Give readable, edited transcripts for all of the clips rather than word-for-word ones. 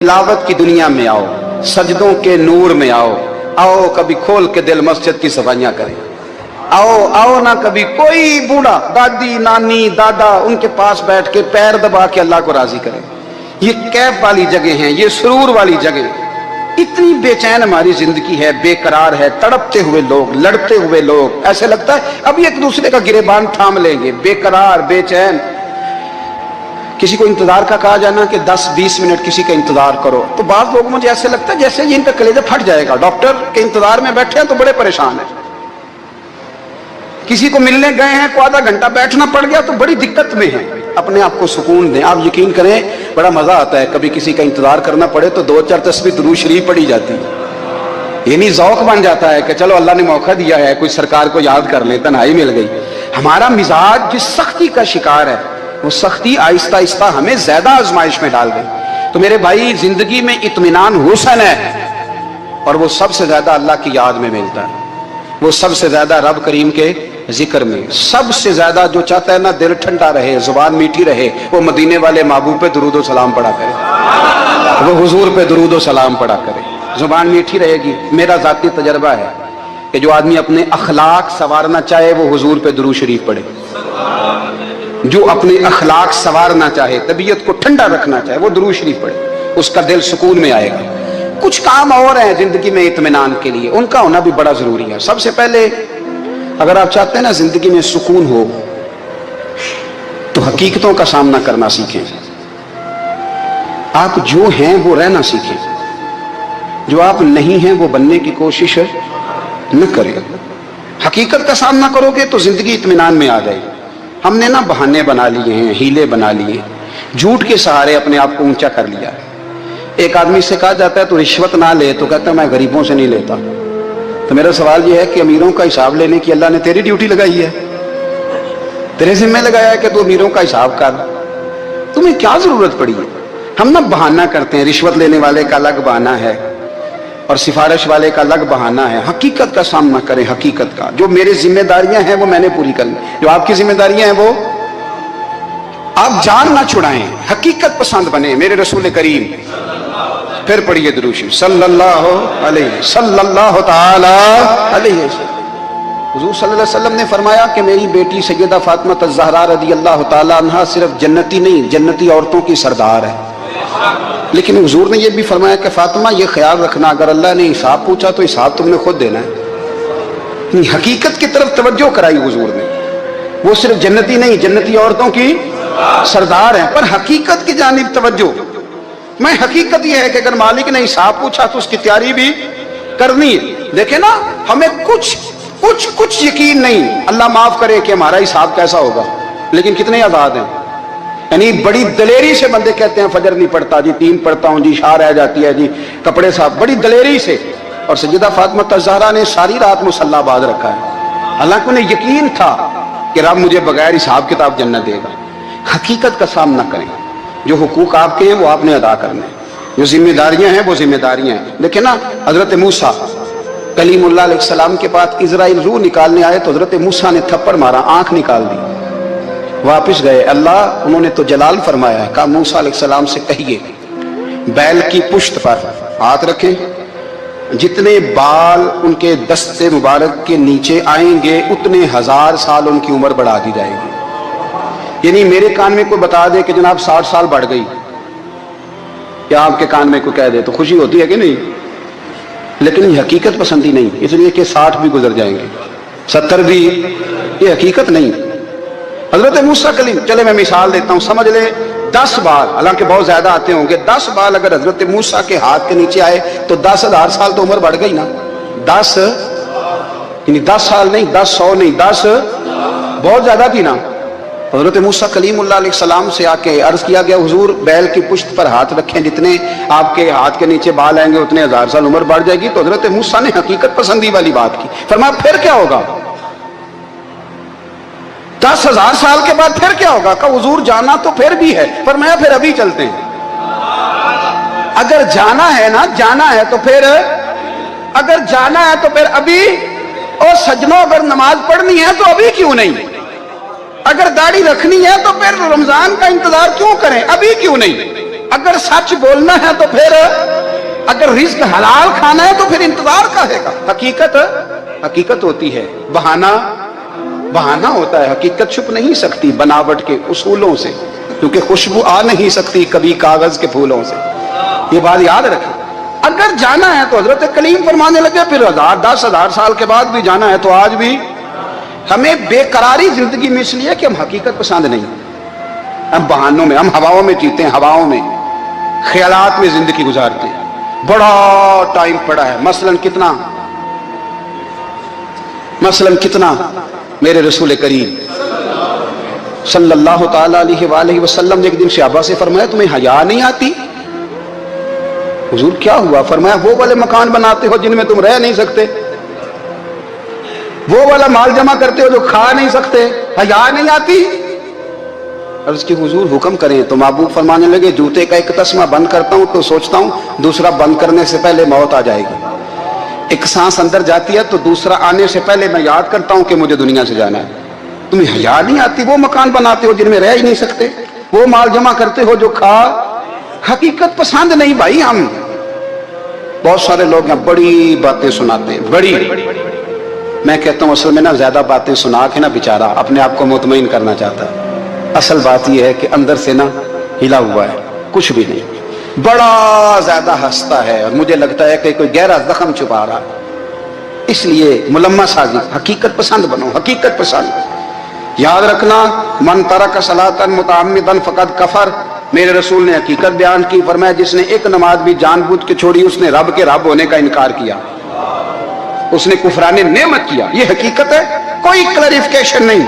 तिलावत की दुनिया में आओ, सजदों के नूर में आओ, आओ कभी खोल के दिल मस्जिद की सफाइयां करें। आओ आओ ना कभी कोई बूढ़ा, दादी नानी दादा उनके पास बैठ के पैर दबा के अल्लाह को राजी करें। ये कैफ वाली जगह हैं, ये सुरूर वाली जगह। इतनी बेचैन हमारी जिंदगी है, बेकरार है, तड़पते हुए लोग, लड़ते हुए लोग, ऐसे लगता है अभी एक दूसरे का गिरेबान थाम लेंगे। बेकरार बेचैन। किसी को इंतजार का कहा जाना कि 10-20 मिनट किसी का इंतजार करो, तो बाद लोग मुझे ऐसे लगता है जैसे ये इनका कलेजा फट जाएगा। डॉक्टर के इंतजार में बैठे हैं तो बड़े परेशान हैं। किसी को मिलने गए हैं, को आधा घंटा बैठना पड़ गया तो बड़ी दिक्कत में है। अपने आप को सुकून दें। आप यकीन करें बड़ा मजा आता है, कभी किसी का इंतजार करना पड़े तो 2-4 तस्बीह दुरूद शरीफ पड़ी जाती है। यानी ज़ौक़ बन जाता है कि चलो अल्लाह ने मौका दिया है, कोई सरकार को याद कर ले, तन्हाई मिल गई। हमारा मिजाज जिस सख्ती का शिकार है, वो सख्ती आहिस्ता आहिस्ता हमें ज्यादा आजमाइश में डाल गई। तो मेरे भाई, जिंदगी में इत्मीनान हुस्न है और वो सबसे ज्यादा अल्लाह की याद में मिलता है। वो सबसे ज्यादा रब करीम के जिक्र में। सबसे ज्यादा जो चाहता है ना दिल ठंडा रहे, जुबान मीठी रहे, वो मदीने वाले महबूब पे दुरूद व सलाम पढ़ा करे, वो हुजूर पे दुरूद व सलाम पढ़ा करे। जुबान मीठी रहेगी। मेरा जाती तजर्बा है कि जो आदमी अपने अखलाक संवारना चाहे वो हुजूर पे दुरूद शरीफ पढ़े। जो अपने अखलाक संवारना चाहे, तबीयत को ठंडा रखना चाहे, वो दुरूद शरीफ पढ़े, उसका दिल सुकून में आएगा। कुछ काम और हैं जिंदगी में इत्मीनान के लिए, उनका होना भी बड़ा जरूरी है। सबसे पहले अगर आप चाहते हैं ना जिंदगी में सुकून हो, तो हकीकतों का सामना करना सीखें। आप जो हैं वो रहना सीखें, जो आप नहीं हैं वो बनने की कोशिश न करें। हकीकत का सामना करोगे तो जिंदगी इत्मीनान में आ जाएगी। हमने ना बहाने बना लिए हैं, हीले बना लिए, झूठ के सहारे अपने आप को ऊंचा कर लिया। एक आदमी से कहा जाता है तो रिश्वत ना ले, तो कहता है मैं गरीबों से नहीं लेता। तो मेरा सवाल यह है कि अमीरों का हिसाब लेने की अल्लाह ने तेरी ड्यूटी लगाई है, तेरे जिम्मे लगाया है कि तू अमीरों का हिसाब कर। तुम्हें क्या जरूरत पड़ी है? हम ना बहाना करते हैं, रिश्वत लेने वाले का अलग बहाना है और सिफारिश वाले का अलग बहाना है। हकीकत का सामना करें। हकीकत का, जो मेरी जिम्मेदारियां हैं वो मैंने पूरी करनी, जो आपकी जिम्मेदारियां हैं वो आप जान ना छुड़ाएं, हकीकत पसंद बने। मेरे रसूल करीम, फिर पढ़िए दुरूद शरीफ सल्लल्लाहु ताला अलैहि वसल्लम। हुजूर सल्लल्लाहु अलैहि वसल्लम ने फरमाया कि मेरी बेटी सैयदा फातिमा ज़हरा रज़ियल्लाहु ताला अन्हा सिर्फ जन्नती नहीं, जन्नती औरतों की सरदार है। लेकिन हुजूर ने यह भी फरमाया कि फातिमा ये ख्याल रखना, अगर अल्लाह ने हिसाब पूछा तो हिसाब तुमने खुद देना है। हकीकत की तरफ तवज्जो कराई हुजूर ने। वो सिर्फ जन्नती नहीं, जन्नती औरतों की सरदार है, पर हकीकत की जानिब तवज्जो। मैं हकीकत यह है कि अगर मालिक ने हिसाब पूछा तो उसकी तैयारी भी करनी है। देखे ना, हमें कुछ यकीन नहीं, अल्लाह माफ करे कि हमारा हिसाब कैसा होगा, लेकिन कितने आजाद हैं। यानी बड़ी दलेरी से बंदे कहते हैं फजर नहीं पढ़ता जी, 3 पढ़ता हूं जी, शाह रह जाती है जी, कपड़े साफ, बड़ी दलेरी से। और सैयदा फातिमा ज़हरा ने सारी रात मुसल्ला बांध रखा है, हालांकि उन्हें यकीन था कि रब मुझे बगैर हिसाब किताब जन्नत देगा। हकीकत का सामना करें। जो हुकूक आपके हैं वो आपने अदा करने, जो जिम्मेदारियां हैं वो जिम्मेदारियां हैं। देखे ना, हजरत मूसा कलीमुल्लाह अलैहिस्सलाम के पास इजराइल रूह निकालने आए तो हजरत मूसा ने थप्पड़ मारा, आंख निकाल दी, वापिस गए। अल्लाह उन्होंने तो जलाल फरमाया है, कहा मूसा अलैहिस्सलाम से कहिए बैल की पुश्त पर हाथ रखें, जितने बाल उनके दस्ते मुबारक के नीचे आएंगे उतने 1000 साल उनकी उम्र बढ़ा दी जाएगी। यानी मेरे कान में कोई बता दे कि जनाब 60 साल बढ़ गई, या आपके कान में कोई कह दे तो खुशी होती है कि नहीं? लेकिन ये हकीकत पसंदी नहीं, इसलिए कि 60 भी गुजर जाएंगे, 70 भी, ये हकीकत नहीं। हजरत मूसा कलीम, चले मैं मिसाल देता हूं, समझ ले 10 बाल, हालांकि बहुत ज्यादा आते होंगे, 10 बाल अगर हजरत मूसा के हाथ के नीचे आए तो 10,000 साल तो उम्र बढ़ गई ना। 10 यानी 10 साल नहीं, 10 नहीं, 10 बहुत ज्यादा थी ना। हजरत मूसा कलीमुल्लाह अलैहिस्सलाम से आके अर्ज किया गया, हुजूर बैल की पुश्त पर हाथ रखें, जितने आपके हाथ के नीचे बाल आएंगे उतने 1000 साल उम्र बढ़ जाएगी। तो हजरत मूसा ने हकीकत पसंदी वाली बात की। फरमाया फिर क्या होगा? 10,000 साल के बाद फिर क्या होगा? कहा हुजूर जाना तो फिर भी है। फरमाया फिर अभी चलते हैं। अगर जाना है ना, जाना है तो फिर, अगर जाना है तो फिर अभी। और सजनों, अगर नमाज पढ़नी है तो अभी क्यों नहीं? अगर दाढ़ी रखनी है तो फिर रमजान का इंतजार क्यों करें, अभी क्यों नहीं? اگر سچ بولنا ہے تو پھر اگر رزق حلال کھانا ہے تو پھر انتظار کا ہے گا. حقیقت ہوتی ہے بہانہ ہوتا ہے. حقیقت چھپ نہیں سکتی بناوٹ کے اصولوں سے, کیونکہ خوشبو آ نہیں سکتی کبھی کاغذ کے پھولوں سے. یہ بات یاد رکھیں. اگر جانا ہے تو حضرت کلیم فرمانے لگے پھر 10,000 سال کے بعد بھی جانا ہے تو آج بھی. ہمیں بے قراری زندگی میں اس لیے کہ ہم حقیقت پسند نہیں, ہم بہانوں میں, ہم ہواؤں میں جیتے ہیں, ہواؤں میں خیالات میں زندگی گزارتے ہیں. بڑا ٹائم پڑا ہے. مثلاً کتنا میرے رسول کریم صلی اللہ تعالی علیہ وآلہ وسلم نے ایک دن صحابہ سے فرمایا تمہیں حیا نہیں آتی؟ حضور کیا ہوا؟ فرمایا وہ والے مکان بناتے ہو جن میں تم رہ نہیں سکتے, وہ والا مال جمع کرتے ہو جو کھا نہیں سکتے, حیا نہیں آتی؟ عرض کی حضور حکم کریں. تو محبوب فرمانے لگے جوتے کا ایک تسمہ بند کرتا ہوں تو سوچتا ہوں دوسرا بند کرنے سے پہلے موت آ جائے گی. ایک سانس اندر جاتی ہے تو دوسرا آنے سے پہلے میں یاد کرتا ہوں کہ مجھے دنیا سے جانا ہے. تمہیں حیا نہیں آتی؟ وہ مکان بناتے ہو جن میں رہ ہی نہیں سکتے, وہ مال جمع کرتے ہو جو کھا. حقیقت پسند نہیں بھائی. ہم بہت سارے لوگ ہیں بڑی باتیں سناتے ہیں, بڑی. میں کہتا ہوں اصل میں نا زیادہ باتیں سنا کے نا بیچارہ اپنے آپ کو مطمئن کرنا چاہتا ہے. اصل بات یہ ہے کہ اندر سے نا ہلا ہوا ہے, کچھ بھی نہیں. بڑا زیادہ ہنستا ہے اور مجھے لگتا ہے کہ کوئی گہرا زخم چھپا رہا. اس لیے ملمہ سازی. حقیقت پسند بنو, حقیقت پسند. یاد رکھنا من ترک صلاۃ متعمدا فقد کفر. میرے رسول نے حقیقت بیان کی. فرمایا جس نے ایک نماز بھی جان بوجھ کے چھوڑی اس نے رب کے رب ہونے کا انکار کیا, اس نے کفران نعمت کیا. یہ حقیقت ہے, کوئی کلیریفیکیشن نہیں,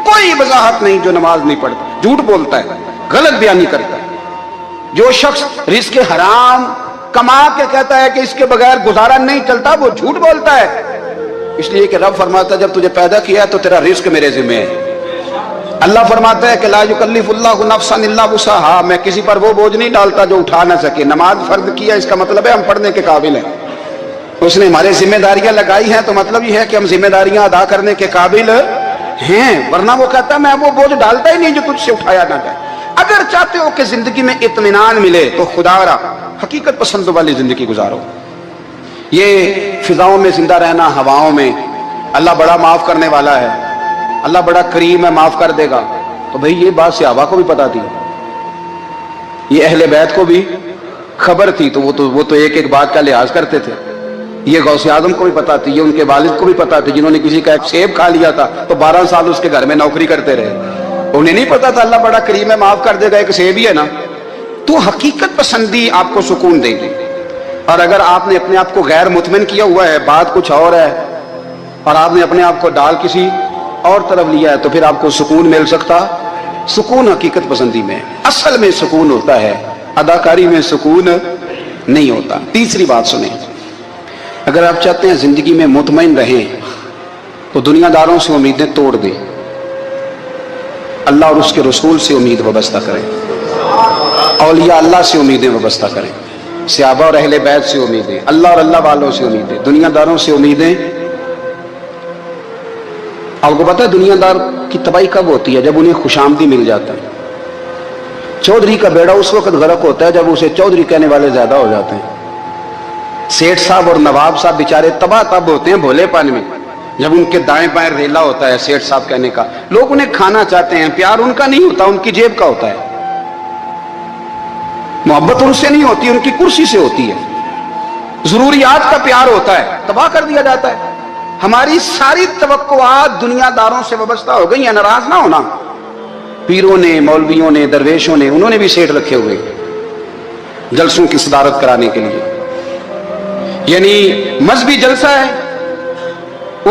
کوئی وضاحت نہیں. جو نماز نہیں پڑھتا جھوٹ بولتا ہے, غلط بیانی کرتا ہے. جو شخص رزق حرام کما کے کہتا ہے کہ اس کے بغیر گزارا نہیں چلتا وہ جھوٹ بولتا ہے. اس لیے کہ رب فرماتا ہے جب تجھے پیدا کیا ہے تو تیرا رزق میرے ذمہ ہے. اللہ فرماتا ہے کہ لا یکلف اللہ نفسا الا وسعها, میں کسی پر وہ بوجھ نہیں ڈالتا جو اٹھا نہ سکے. نماز فرض کیا اس کا مطلب ہے ہم پڑھنے کے قابل ہیں. اس نے ہمارے ذمہ داریاں لگائی ہیں تو مطلب یہ ہے کہ ہم ذمہ داریاں ادا کرنے کے قابل ہیں, ورنہ وہ کہتا ہے میں وہ بوجھ ڈالتا ہی نہیں جو تجھ سے اٹھایا نہ جائے. اگر چاہتے ہو کہ زندگی میں اطمینان ملے تو خدا را حقیقت پسند والی زندگی گزارو. یہ فضاؤں میں زندہ رہنا, ہواؤں میں. اللہ بڑا معاف کرنے والا ہے, اللہ بڑا کریم ہے, معاف کر دے گا. تو بھئی یہ بات صحابہ کو بھی پتا تھی, یہ اہل بیت کو بھی خبر تھی, تو وہ تو ایک ایک بات کا لحاظ کرتے تھے. یہ غوث اعظم کو بھی پتا تھی, یہ ان کے والد کو بھی پتا تھی جنہوں نے کسی کا ایک سیب کھا لیا تھا تو 12 سال اس کے گھر میں نوکری کرتے رہے. انہیں نہیں پتا تھا اللہ بڑا کریم ہے, معاف کر دے گا, ایک سیب ہی ہے نا. تو حقیقت پسندی آپ کو سکون دے گی. اور اگر آپ نے اپنے آپ کو غیر مطمئن کیا ہوا ہے, بات کچھ اور ہے, اور آپ نے اپنے آپ کو ڈال کسی اور طرف لیا ہے, تو پھر آپ کو سکون مل سکتا. سکون حقیقت پسندی میں اصل میں سکون ہوتا ہے, اداکاری میں سکون نہیں ہوتا. تیسری بات سنیں, اگر آپ چاہتے ہیں زندگی میں مطمئن رہیں تو دنیا داروں سے امیدیں توڑ دیں, اللہ اور اس کے رسول سے امید وابستہ کریں, اولیاء اللہ سے امیدیں وابستہ کریں, صحابہ اور اہل بیت سے امیدیں, اللہ اور اللہ والوں سے امیدیں, دنیا داروں سے امیدیں. آپ کو پتا ہے دنیا دار کی تباہی کب ہوتی ہے؟ جب انہیں خوش آمدی مل جاتا ہے. چودھری کا بیڑا اس وقت غرق ہوتا ہے جب اسے چودھری کہنے والے زیادہ ہو جاتے ہیں. سیٹھ صاحب اور نواب صاحب بیچارے تباہ تب ہوتے ہیں بھولے پن میں, جب ان کے دائیں بائیں ریلا ہوتا ہے سیٹھ صاحب کہنے کا. لوگ انہیں کھانا چاہتے ہیں, پیار ان کا نہیں ہوتا, ان کی جیب کا ہوتا ہے. محبت ان سے نہیں ہوتی, ان کی کرسی سے ہوتی ہے. ضروریات کا پیار ہوتا ہے, تباہ کر دیا جاتا ہے. ہماری ساری توقعات دنیا داروں سے وابستہ ہو گئی ہیں. ناراض نہ ہونا, پیروں نے, مولویوں نے, درویشوں نے, انہوں نے بھی سیٹ رکھے ہوئے جلسوں کی صدارت کرانے کے لیے. یعنی مذہبی جلسہ ہے,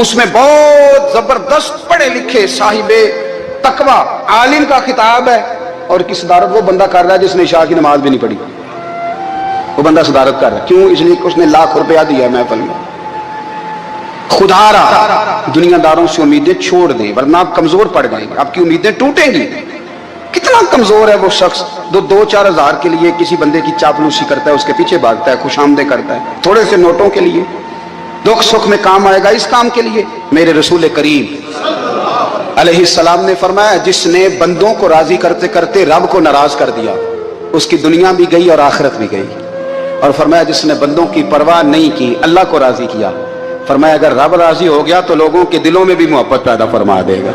اس میں بہت زبردست پڑھے لکھے صاحب تقوی عالم کا خطاب ہے, اور کی صدارت وہ بندہ کر رہا ہے جس نے عشاء کی نماز بھی نہیں پڑھی. وہ بندہ صدارت کر رہا ہے. کیوں؟ اس لیے کہ اس نے لاکھ روپیہ دیا ہے محفل میں. خدا را دنیا داروں سے امیدیں چھوڑ دیں ورنہ آپ کمزور پڑ جائیں گے, آپ کی امیدیں ٹوٹیں گی. کتنا کمزور ہے وہ شخص جو 2-4 ہزار کے لیے کسی بندے کی چاپلوسی کرتا ہے, اس کے پیچھے بھاگتا ہے, خوش آمدیں کرتا ہے, تھوڑے سے نوٹوں کے لیے. دکھ سکھ میں کام آئے گا اس کام کے لیے. میرے رسول کریم علیہ السلام نے فرمایا جس نے بندوں کو راضی کرتے کرتے رب کو ناراض کر دیا اس کی دنیا بھی گئی اور آخرت بھی گئی. اور فرمایا جس نے بندوں کی پرواہ نہیں کی اللہ کو راضی کیا, فرمایا اگر رب راضی ہو گیا تو لوگوں کے دلوں میں بھی محبت پیدا فرما دے گا.